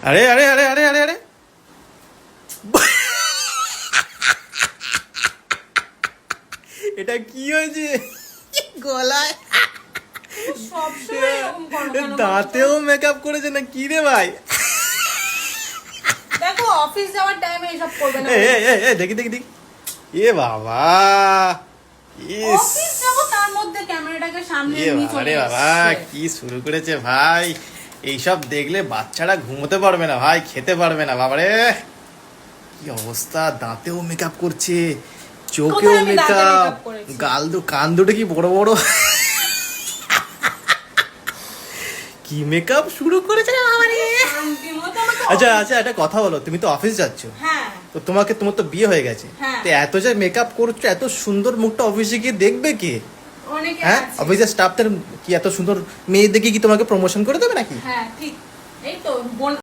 আরে আরে আরে আরে আরে আরে এটা কি হয়েছে গলায়? সবসময় এরকম করো কেন? দাঁতেও মেকআপ করেছে না কি রে ভাই? দেখো অফিস যাওয়ার টাইমে এসব করবে না। দেখি দেখি দেখি। এ বাবা, ইস, অফিস যাবো তার মধ্যে ক্যামেরাটাকে সামনে এ নিয়ে বাবা চলে রে বাবা, আসছে। কি শুরু করেছে ভাই! এইসব দেখলে বাচ্চারা ঘুমোতে পারবে না ভাই, খেতে পারবে না। বাবারে কি অবস্থা! দাঁতেও মেকআপ করছে, চোখেও কোথায় আমি দাঁতে মেকআপ, makeup করেছি? কান দুটো কি বড় বড়! কি মেকআপ শুরু করেছে রে বাবারে! শান্তি মতো আমাকে আচ্ছা office- আচ্ছা, একটা কথা বলো, তুমি তো অফিস যাচ্ছ, হ্যাঁ তো তোমার তো বিয়ে হয়ে গেছে, হ্যাঁ। তো এত যে মেকআপ করছো, এত সুন্দর মুখটা অফিসে গিয়ে দেখবে কে? অনেকে হ্যাঁ, আছে। অফিসের স্টাফদের কি এত সুন্দর মেয়ে দেখে কি তোমাকে প্রমোশন করে দেবে নাকি? হ্যাঁ ঠিক, এই তো বোন